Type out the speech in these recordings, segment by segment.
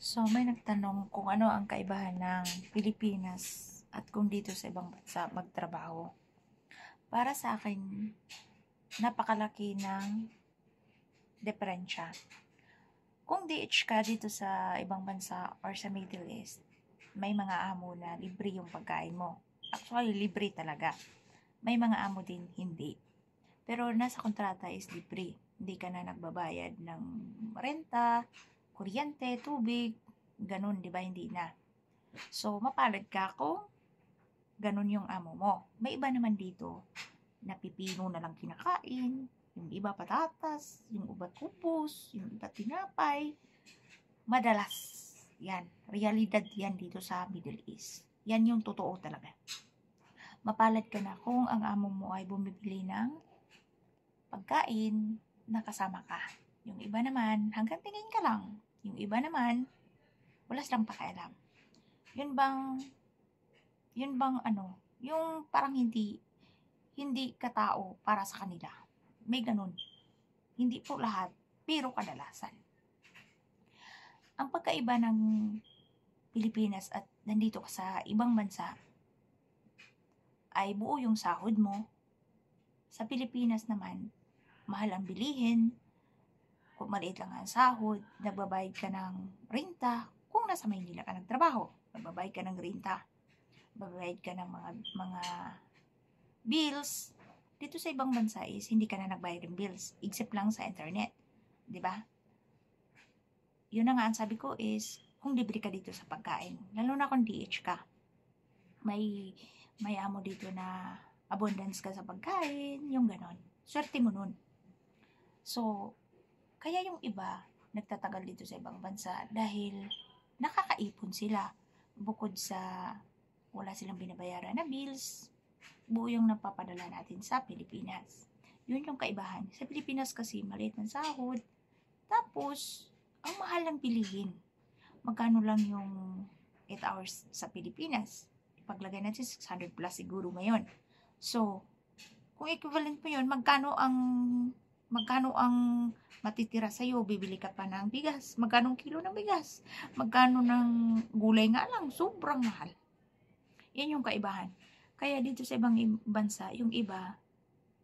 So, may nagtanong kung ano ang kaibahan ng Pilipinas at kung dito sa ibang bansa magtrabaho. Para sa akin, napakalaki ng diferensya. Kung DH ka dito sa ibang bansa or sa Middle East, may mga amo na libre yung pagkain mo. Actually, libre talaga. May mga amo din hindi. Pero nasa kontrata is libre. Hindi ka na nagbabayad ng renta, kuryente, tubig, ganun, di ba? Hindi na. So, mapalad ka kung ganun yung amo mo. May iba naman dito na pipino na lang kinakain, yung iba patatas, yung iba kupos, yung iba tinapay. Madalas, yan, realidad yan dito sa Middle East. Yan yung totoo talaga. Mapalad ka na kung ang amo mo ay bumibili ng pagkain na kasama ka. Yung iba naman, hanggang tingin ka lang. Yung iba naman, wala silang pakialam. Yun bang yung parang hindi katao para sa kanila. May ganun. Hindi po lahat, pero kadalasan. Ang pagkaiba ng Pilipinas at nandito ka sa ibang bansa ay buo yung sahod mo. Sa Pilipinas naman, mahal ang bilihin. Kung maliit lang ang sahod, nagbabayad ka ng renta. Kung nasa Maynila ka nagtrabaho, nagbabayad ka ng renta. Nagbabayad ka ng mga bills. Dito sa ibang bansa is hindi ka na nagbayad ng bills, except lang sa internet. 'Di ba? Yun na nga ang sabi ko is, kung libre ka dito sa pagkain, lalo na kung DH ka, may amo dito na abundance ka sa pagkain, yung ganon. Swerte mo nun. So, kaya yung iba, nagtatagal dito sa ibang bansa dahil nakakaipon sila. Bukod sa wala silang binabayaran na bills, buo yung napapadala natin sa Pilipinas. Yun yung kaibahan. Sa Pilipinas kasi maliit ng sahod, tapos ang mahal ng bilihin. Magkano lang yung 8 hours sa Pilipinas? Ipaglagay natin 600 plus siguro ngayon. So, kung equivalent mo yun, magkano ang matitira sa'yo? Bibili ka pa ng bigas. Magkano kilo ng bigas? Magkano ng gulay nga lang? Sobrang mahal. Yan yung kaibahan. Kaya dito sa ibang bansa, yung iba,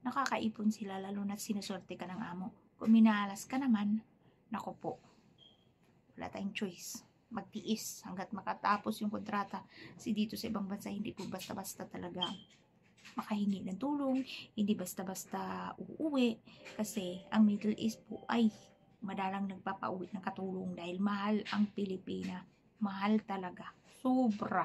nakakaipon sila lalo na sinusorte ka ng amo. Kung minalas ka naman, nako po, wala tayong choice. Magtiis hanggat makatapos yung kontrata. Kasi dito sa ibang bansa, hindi po basta-basta talaga makahingi ng tulong, hindi basta-basta uuwi. Kasi ang Middle East po ay madalang nagpapauwi ng katulong dahil mahal ang Pilipina. Mahal talaga. Sobra.